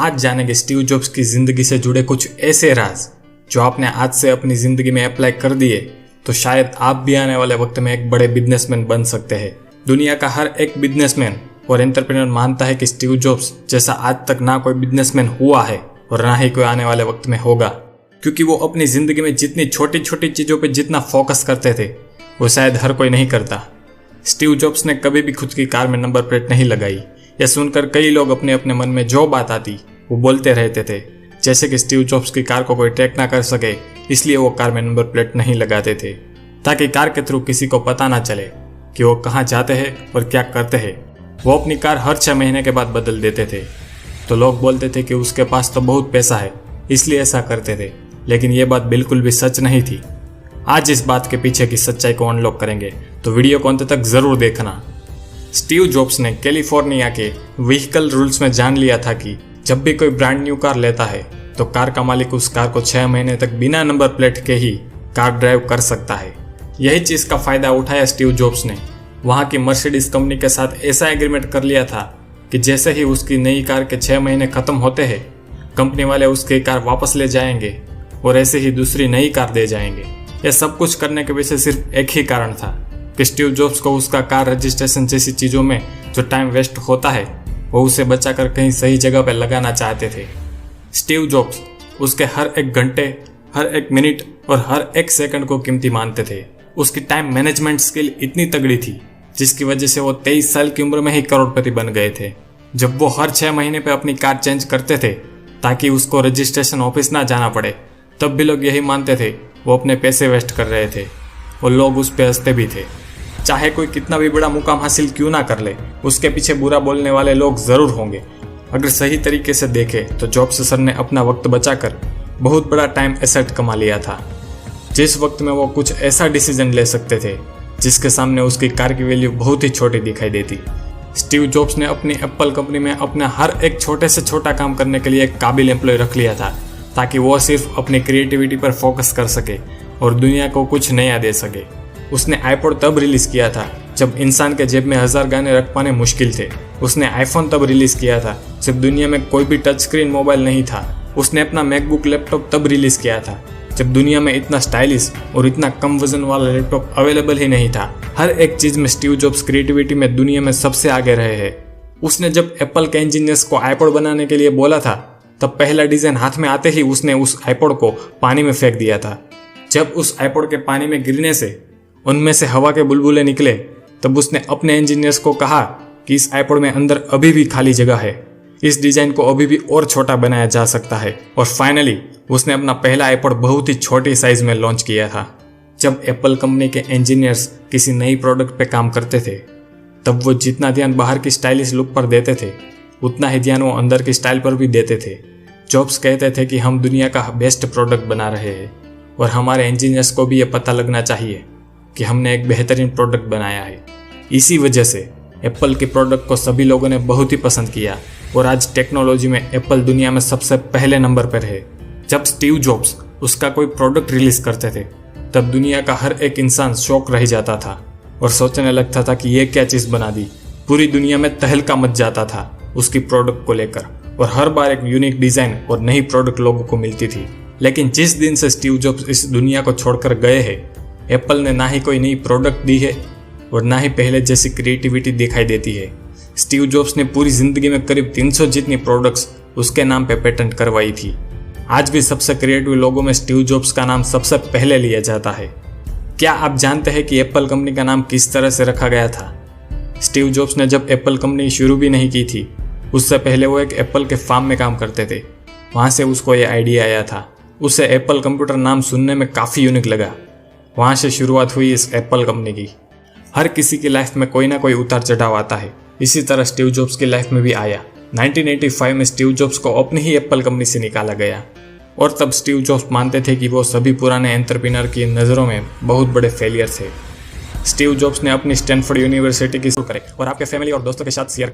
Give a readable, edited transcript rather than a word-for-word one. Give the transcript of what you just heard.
आज जानेंगे Steve jobs की जिंदगी से जुड़े कुछ ऐसे राज जो आपने आज से अपनी जिंदगी में अप्लाई कर दिए तो शायद आप भी आने वाले वक्त में एक बड़े बिजनेसमैन बन सकते हैं। दुनिया का हर एक बिजनेसमैन और एंटरप्रेन्योर मानता है कि स्टीव जॉब्स जैसा आज तक ना कोई बिजनेसमैन हुआ है और ना ही कोई आने वाले वक्त में होगा, क्योंकि वो अपनी जिंदगी में जितनी छोटी छोटी चीजों पे जितना फोकस करते थे वो शायद हर कोई नहीं करता। स्टीव जॉब्स ने कभी भी खुद की कार में नंबर प्लेट नहीं लगाई। यह सुनकर कई लोग अपने अपने मन में जो बात आती वो बोलते रहते थे, जैसे कि स्टीव जॉब्स की कार को कोई ट्रैक ना कर सके इसलिए वो कार में नंबर प्लेट नहीं लगाते थे, ताकि कार के थ्रू किसी को पता ना चले कि वो कहाँ जाते हैं और क्या करते हैं। वो अपनी कार हर 6 महीने के बाद बदल देते थे। तो लोग बोलते थे कि उसके पास तो बहुत पैसा है इसलिए ऐसा करते थे, लेकिन ये बात बिल्कुल भी सच नहीं थी। आज इस बात के पीछे की सच्चाई को अनलॉक करेंगे, तो वीडियो को अंत तक जरूर देखना। स्टीव जॉब्स ने कैलिफोर्निया के व्हीकल रूल्स में जान लिया था कि जब भी कोई ब्रांड न्यू कार लेता है तो कार का मालिक उस कार को 6 महीने तक बिना नंबर प्लेट के ही कार ड्राइव कर सकता है। यही चीज का फायदा उठाया स्टीव जॉब्स ने। वहां की मर्सिडीज कंपनी के साथ ऐसा एग्रीमेंट कर लिया था कि जैसे ही उसकी नई कार के 6 महीने खत्म होते हैं कंपनी वाले उसकी कार वापस ले जाएंगे और ऐसे ही दूसरी नई कार दे जाएंगे। यह सब कुछ करने के पीछे सिर्फ एक ही कारण था कि स्टीव जॉब्स को उसका कार रजिस्ट्रेशन जैसी चीजों में जो टाइम वेस्ट होता है वो उसे बचाकर कहीं सही जगह पर लगाना चाहते थे। स्टीव जॉब्स उसके हर एक घंटे, हर एक मिनट और हर एक सेकंड को कीमती मानते थे। उसकी टाइम मैनेजमेंट स्किल इतनी तगड़ी थी जिसकी वजह से वो 23 साल की उम्र में ही करोड़पति बन गए थे। जब वो हर 6 महीने पे अपनी कार चेंज करते थे ताकि उसको रजिस्ट्रेशन ऑफिस ना जाना पड़े, तब भी लोग यही मानते थे वो अपने पैसे वेस्ट कर रहे थे और लोग उस पे हंसते भी थे। चाहे कोई कितना भी बड़ा मुकाम हासिल क्यों ना कर ले, उसके पीछे बुरा बोलने वाले लोग जरूर होंगे। अगर सही तरीके से देखे तो जॉब्स सर ने अपना वक्त बचाकर बहुत बड़ा टाइम एसेट कमा लिया था, जिस वक्त में वो कुछ ऐसा डिसीजन ले सकते थे जिसके सामने उसकी कार की वैल्यू बहुत ही छोटी दिखाई देती। स्टीव जॉब्स ने अपनी एप्पल कंपनी में अपना हर एक छोटे से छोटा काम करने के लिए एक काबिल एम्प्लॉय रख लिया था, ताकि वो सिर्फ अपनी क्रिएटिविटी पर फोकस कर सके और दुनिया को कुछ नया दे सके। उसने आईपॉड तब रिलीज किया था जब इंसान के जेब में 1000 गाने रख पाने मुश्किल थे। उसने आईफोन तब रिलीज किया था जब दुनिया में कोई भी टच स्क्रीन मोबाइल नहीं था। उसने अपना मैकबुक लैपटॉप तब रिलीज किया था जब दुनिया में इतना स्टाइलिश और इतना कम वजन वाला लैपटॉप अवेलेबल ही नहीं था। हर एक चीज में स्टीव जॉब्स क्रिएटिविटी में दुनिया में सबसे आगे रहे हैं। उसने जब एप्पल के इंजीनियर्स को आईपॉड बनाने के लिए बोला था तब पहला डिजाइन हाथ में आते ही उसने उस आईपॉड को पानी में फेंक दिया था। जब उस आईपॉड के पानी में गिरने से उनमें से हवा के बुलबुले निकले तब उसने अपने इंजीनियर्स को कहा कि इस आईपॉड में अंदर अभी भी खाली जगह है, इस डिजाइन को अभी भी और छोटा बनाया जा सकता है। और फाइनली उसने अपना पहला आईपॉड बहुत ही छोटी साइज में लॉन्च किया था। जब एप्पल कंपनी के इंजीनियर्स किसी नई प्रोडक्ट पे काम करते थे तब वो जितना ध्यान बाहर की स्टाइलिश लुक पर देते थे उतना ही ध्यान वो अंदर की स्टाइल पर भी देते थे। जॉब्स कहते थे कि हम दुनिया का बेस्ट प्रोडक्ट बना रहे हैं और हमारे इंजीनियर्स को भी ये पता लगना चाहिए कि हमने एक बेहतरीन प्रोडक्ट बनाया है। इसी वजह से एप्पल के प्रोडक्ट को सभी लोगों ने बहुत ही पसंद किया और आज टेक्नोलॉजी में एप्पल दुनिया में सबसे पहले नंबर पर है। जब स्टीव जॉब्स उसका कोई प्रोडक्ट रिलीज करते थे तब दुनिया का हर एक इंसान शौक रह जाता था और सोचने लगता था कि ये क्या चीज बना दी। पूरी दुनिया में तहलका मच जाता था उसकी प्रोडक्ट को लेकर और हर बार एक यूनिक डिजाइन और नई प्रोडक्ट लोगों को मिलती थी। लेकिन जिस दिन से स्टीव जॉब्स इस दुनिया को छोड़कर गए हैं एप्पल ने ना ही कोई नई प्रोडक्ट दी है और ना ही पहले जैसी क्रिएटिविटी दिखाई देती है। स्टीव जॉब्स ने पूरी जिंदगी में करीब 300 जितनी प्रोडक्ट्स उसके नाम पे पेटेंट करवाई थी। आज भी सबसे क्रिएटिव लोगों में स्टीव जॉब्स का नाम सबसे पहले लिया जाता है। क्या आप जानते हैं कि एप्पल कंपनी का नाम किस तरह से रखा गया था? स्टीव जॉब्स ने जब एप्पल कंपनी शुरू भी नहीं की थी उससे पहले वो एक एप्पल के फार्म में काम करते थे। वहाँ से उसको ये आइडिया आया था। उसे एप्पल कंप्यूटर नाम सुनने में काफ़ी यूनिक लगा। वहाँ से शुरुआत हुई इस एप्पल कंपनी की। हर किसी की लाइफ में कोई ना कोई उतार चढ़ाव आता है, इसी तरह स्टीव जॉब्स की लाइफ में भी आया। 1985 में स्टीव जॉब्स को अपनी ही एप्पल कंपनी से निकाला गया और तब स्टीव जॉब्स मानते थे कि वो सभी पुराने एंटरप्रेन्योर की नज़रों में बहुत बड़े फेलियर थे। स्टीव जॉब्स ने अपनी स्टैनफोर्ड यूनिवर्सिटी की शुरू करें और आपके फैमिली और दोस्तों के साथ शेयर